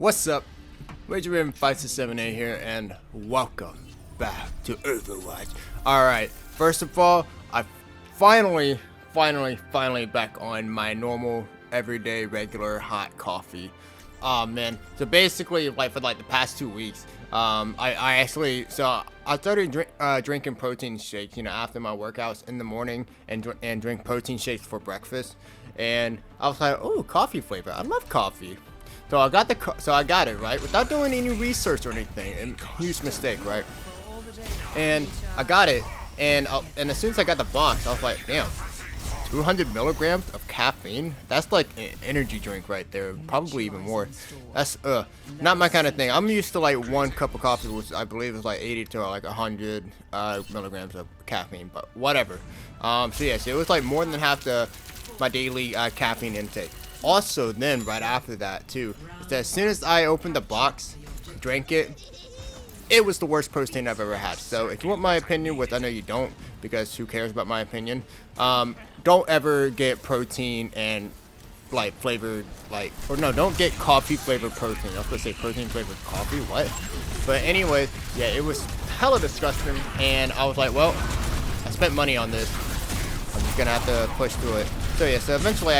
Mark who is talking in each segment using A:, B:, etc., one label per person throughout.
A: What's up? Ranger567A here, and welcome back to Overwatch. Alright, first of all, I finally back on my normal, everyday, regular hot coffee. Man, so basically, for the past 2 weeks, I started drinking protein shakes, after my workouts in the morning, and drink protein shakes for breakfast. And I was like, oh, coffee flavor. I love coffee. So I got it, right, without doing any research or anything, and huge mistake, right? And I got it, and as soon as I got the box, I was like, damn, 200 milligrams of caffeine? That's like an energy drink right there, probably even more. That's not my kind of thing. I'm used to like 1 cup of coffee, which I believe is like 80 to like 100 milligrams of caffeine, but whatever. So it was like more than half my daily caffeine intake. Also, then right after that too, is that as soon as I opened the box, drank it, it was the worst protein I've ever had. So if you want my opinion, which I know you don't, because who cares about my opinion, don't ever get protein and flavored don't get coffee flavored protein. I was gonna say protein flavored coffee, what? But anyway, yeah, it was hella disgusting, and I was like, well, I spent money on this, I'm just gonna have to push through it. So yeah, so eventually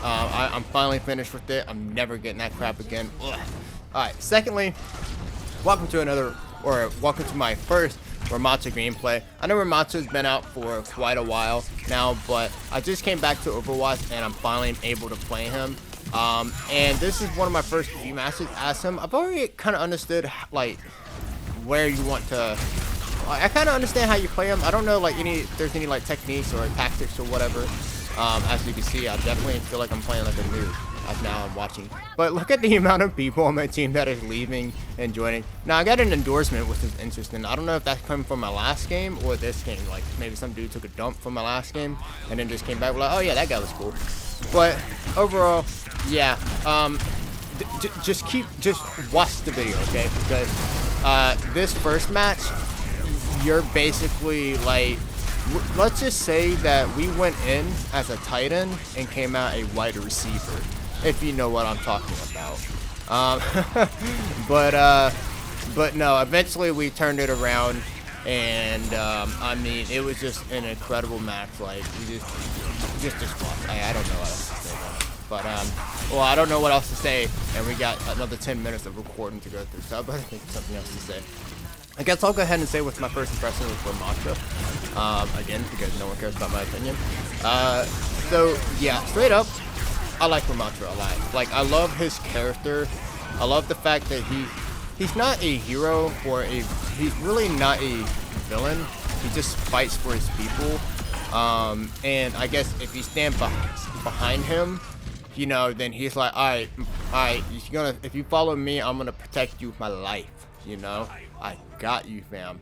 A: I'm finally finished with it. I'm never getting that crap again. Alright, secondly, welcome to my first Ramattra gameplay. I know Ramatra's been out for quite a while now, but I just came back to Overwatch and I'm finally able to play him. And this is one of my first few matches as him. I've already kind of understood where you want to. I kind of understand how you play him. I don't know if there's any techniques or tactics or whatever. As you can see, I definitely feel like I'm playing like a noob as now I'm watching. But look at the amount of people on my team that is leaving and joining. Now, I got an endorsement, which is interesting. I don't know if that's coming from my last game or this game. Maybe some dude took a dump from my last game and then just came back like, oh yeah, that guy was cool. But overall, yeah, just watch the video, okay? Because this first match, you're basically let's just say that we went in as a tight end and came out a wide receiver, if you know what I'm talking about. But no, eventually we turned it around, and I mean, it was just an incredible match. We just lost. I don't know what else to say about it. But well, I don't know what else to say, and we got another 10 minutes of recording to go through, so I better think of something else to say. I guess I'll go ahead and say what's my first impression with Ramattra. Again, because no one cares about my opinion. So yeah, straight up, I like Ramattra a lot. I love his character. I love the fact that he's not a hero he's really not a villain. He just fights for his people. And I guess if you stand behind him, then he's like, all right, if you follow me, I'm gonna protect you with my life. I got you, fam.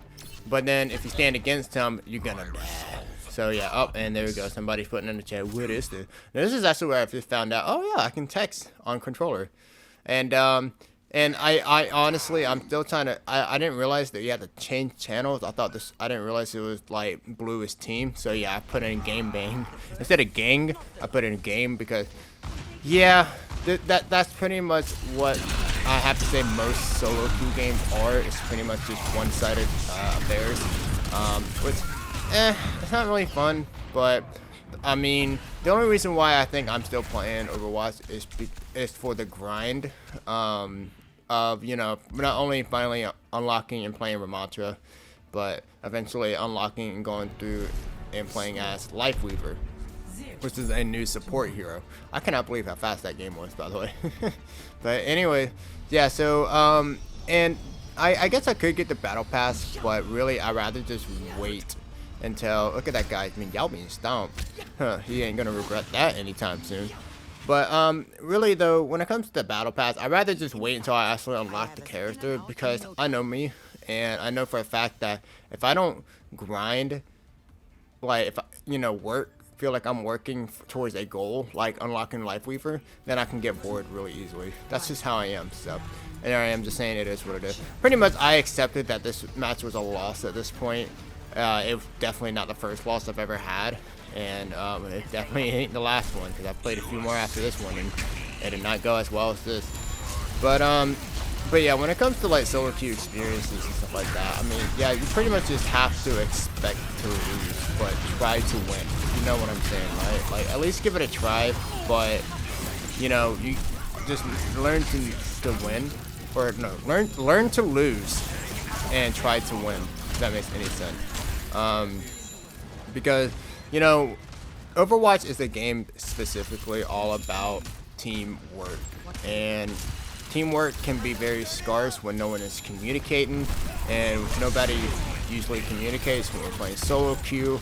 A: But then if you stand against him, you're gonna die. So yeah, and there we go. Somebody's putting in the chat, what is this? Now, this is actually where I just found out, oh yeah, I can text on controller. And I honestly, I'm still trying to, I didn't realize that you had to change channels. I didn't realize it was blue is team. So yeah, I put in game bang. Instead of gang, I put in game because, yeah, that's pretty much what I have to say most solo queue games are. It's pretty much just one-sided affairs, which, it's not really fun. But I mean, the only reason why I think I'm still playing Overwatch is for the grind of not only finally unlocking and playing Ramattra, but eventually unlocking and going through and playing as Lifeweaver, which is a new support hero. I cannot believe how fast that game was, by the way. But anyway, yeah, so, and I guess I could get the battle pass, but really, I'd rather just wait until, look at that guy, I mean, y'all being stomped. He ain't gonna regret that anytime soon. But, really though, when it comes to the battle pass, I'd rather just wait until I actually unlock the character, because I know me, and I know for a fact that if I don't grind, if I, feel like I'm working towards a goal, like unlocking Lifeweaver, then I can get bored really easily. That's just how I am, so. And there I am just saying it is what it is. Pretty much I accepted that this match was a loss at this point. It was definitely not the first loss I've ever had. And it definitely ain't the last one, because I played a few more after this one, and it did not go as well as this. But yeah, when it comes to like solo queue experiences and stuff like that, I mean, yeah, you pretty much just have to expect to lose, but try to win. You know what I'm saying, right? Like, at least give it a try, but you know, you just learn to win, or no, learn to lose and try to win. If that makes any sense. Because you know, Overwatch is a game specifically all about teamwork, and teamwork can be very scarce when no one is communicating, and nobody usually communicates when you're playing solo queue,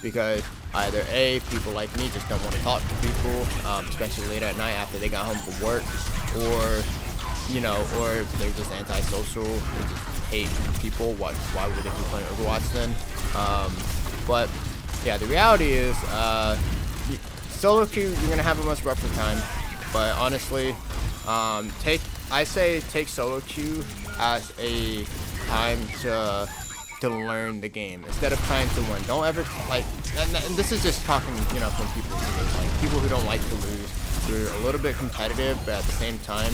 A: because either A, people like me just don't want to talk to people, especially late at night after they got home from work, or you know, or they're just antisocial, they just hate people. Why would they be playing Overwatch then? But yeah, the reality is, solo queue, you're gonna have a much rougher time. But honestly, I say take solo queue as a time to learn the game instead of trying to win. Don't ever like, and this is just talking, you know, from people who don't like to lose. They're a little bit competitive, but at the same time,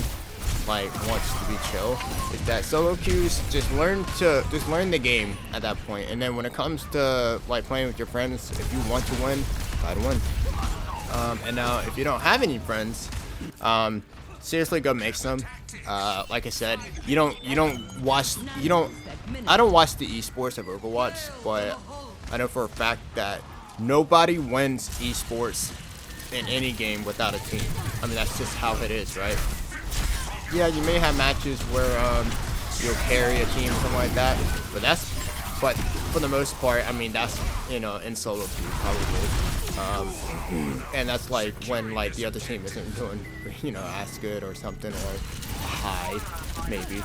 A: like wants to be chill. Is that solo queues? Just learn the game at that point, and then when it comes to like playing with your friends, if you want to win, try to win. And now, if you don't have any friends, seriously, go make some. Like I said, I don't watch the esports of Overwatch, but I know for a fact that nobody wins esports in any game without a team. I mean, that's just how it is, right? Yeah, you may have matches where you'll carry a team, something like that, but for the most part, I mean, that's, you know, in solo queue probably. And that's like when like the other team isn't doing, you know, as good or something, or high maybe.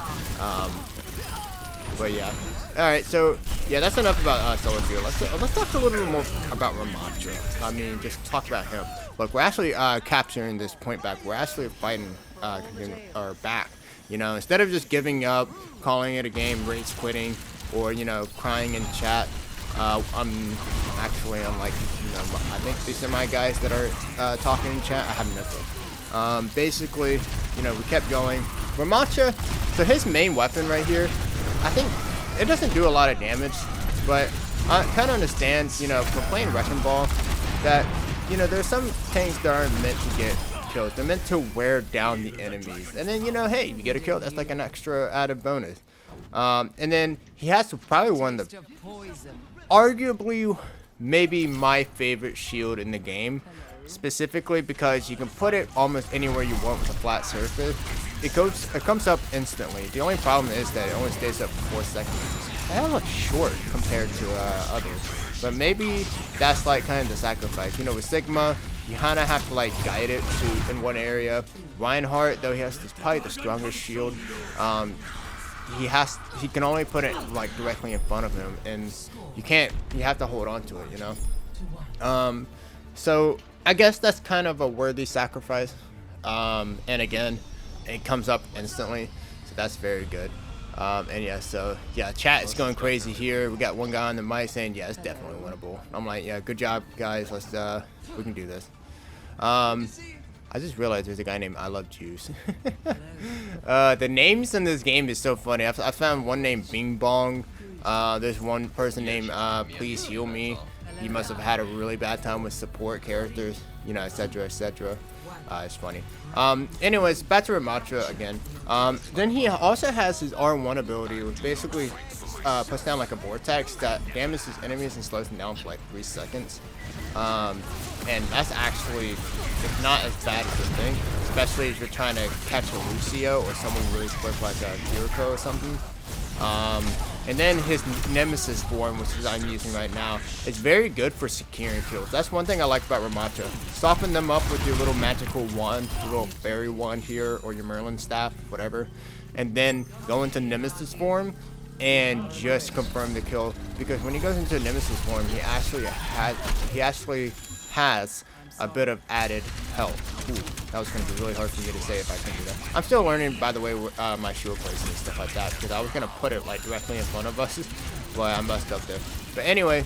A: But yeah, all right. So yeah, that's enough about solo queue. Let's talk a little bit more about Ramattra. I mean, just talk about him. Look, we're actually capturing this point back. We're actually fighting our back. You know, instead of just giving up, calling it a game, rage quitting, or you know, crying in chat. I'm actually, unlike, you know, I think these are my guys that are talking in chat. I have nothing. Basically, you know, we kept going. Ramattra, so his main weapon right here, I think it doesn't do a lot of damage, but I kind of understand, you know, from playing Wrecking Ball, that, you know, there's some things that aren't meant to get kills. They're meant to wear down the enemies. And then, you know, hey, if you get a kill, that's like an extra added bonus. And then he has probably one of the, arguably, maybe my favorite shield in the game, specifically because you can put it almost anywhere you want with a flat surface. It comes up instantly. The only problem is that it only stays up for 4 seconds. That looks short compared to others, but maybe that's like kind of the sacrifice. You know, with Sigma, you kind of have to like guide it to in one area. Reinhardt, though, he has probably the strongest shield. He can only put it like directly in front of him, and you have to hold on to it, you know. So I guess that's kind of a worthy sacrifice. And again, it comes up instantly, so that's very good. And yeah, so yeah, chat is going crazy here. We got one guy on the mic saying, yeah, it's definitely winnable. I'm like, yeah, good job, guys. We can do this. I just realized there's a guy named I Love Juice. The names in this game is so funny. I found one named Bing Bong. There's one person named Please Heal Me. He must have had a really bad time with support characters, you know, etc., etc. It's funny. Anyways, back to Ramattra again. Then he also has his R1 ability, which basically puts down like a vortex that damages enemies and slows them down for like 3 seconds. And that's actually, it's not as bad as you think, especially if you're trying to catch a Lucio or someone really quick like a Kiriko or something. And then his Nemesis form, which is I'm using right now, is very good for securing kills. That's one thing I like about Ramattra. Soften them up with your little magical wand, your little fairy wand here, or your Merlin staff, whatever. And then go into Nemesis form and just confirm the kill. Because when he goes into Nemesis form, he actually has a bit of added health. Ooh, that was going to be really hard for me to say if I couldn't do that. I'm still learning, by the way, my shield placement and stuff like that, because I was going to put it like directly in front of us, but I messed up there. But anyway,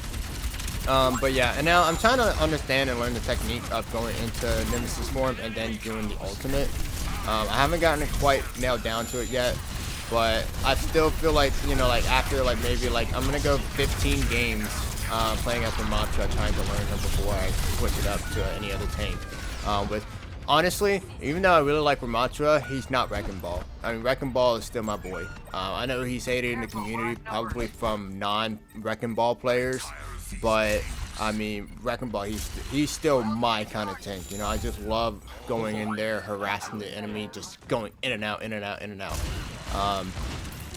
A: but yeah, and now I'm trying to understand and learn the technique of going into Nemesis form and then doing the ultimate. I haven't gotten it quite nailed down to it yet, but I still feel like, you know, like after like maybe like I'm gonna go 15 games playing as Ramattra, trying to learn him before I switch it up to any other tank. With honestly, even though I really like Ramattra, he's not Wrecking Ball. I mean, Wrecking Ball is still my boy. I know he's hated in the community, probably from non-Wrecking Ball players, but I mean, Wrecking Ball, he's still my kind of tank. You know, I just love going in there, harassing the enemy, just going in and out, in and out, in and out.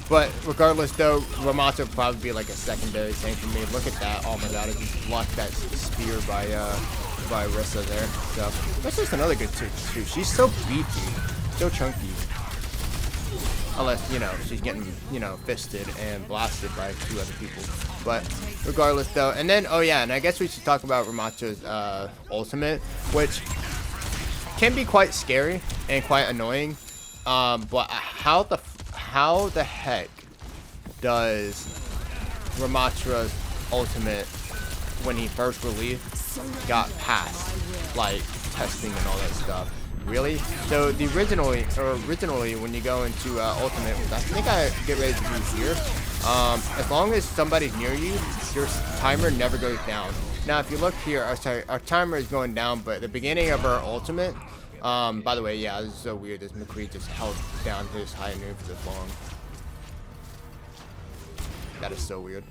A: But regardless, though, Ramattra would probably be like a secondary tank for me. Look at that! Oh my God, I just blocked that spear by Rissa there. So that's just another good too. She's so beefy, so chunky. Unless, you know, she's getting, you know, fisted and blasted by 2 other people. But regardless, though, and then, oh yeah, and I guess we should talk about Ramatra's ultimate, which can be quite scary and quite annoying. But how the heck does Ramatra's ultimate, when he first released, got past like testing and all that stuff? Really? So the originally when you go into ultimate, I think I get ready to do here. As long as somebody's near you, your timer never goes down. Now, if you look here, our timer is going down, but at the beginning of our ultimate, by the way, yeah, this is so weird. This McCree just held down his high noon for this long. That is so weird.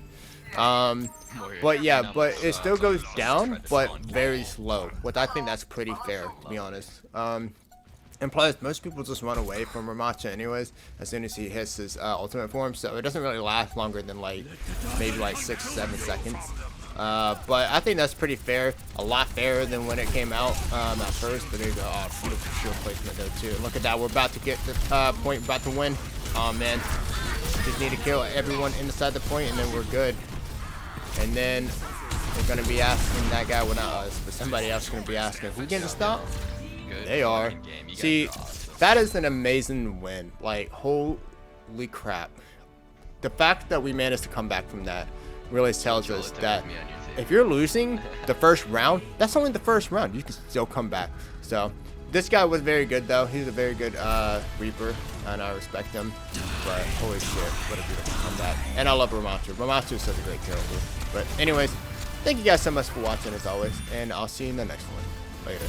A: But yeah, but it still goes down, but very slow, which I think that's pretty fair, to be honest. And plus, most people just run away from Ramattra anyways, as soon as he hits his ultimate form, so it doesn't really last longer than like, maybe like 6-7 seconds. But I think that's pretty fair, a lot fairer than when it came out at first. But there you go. Oh, beautiful shield placement though too. Look at that, we're about to get the point, about to win. Oh man, just need to kill everyone inside the point and then we're good. And then we're gonna be asking that guy, well not us, but somebody else is gonna be asking, who getting stopped? They are. See, that is an amazing win. Like, holy crap. The fact that we managed to come back from that really tells us that if you're losing the first round, that's only the first round. You can still come back. So this guy was very good though. He's a very good Reaper, and I respect him. But holy shit, what a beautiful comeback. And I love Ramattra. Ramattra is such a great character. But anyways, thank you guys so much for watching as always, and I'll see you in the next one. Later.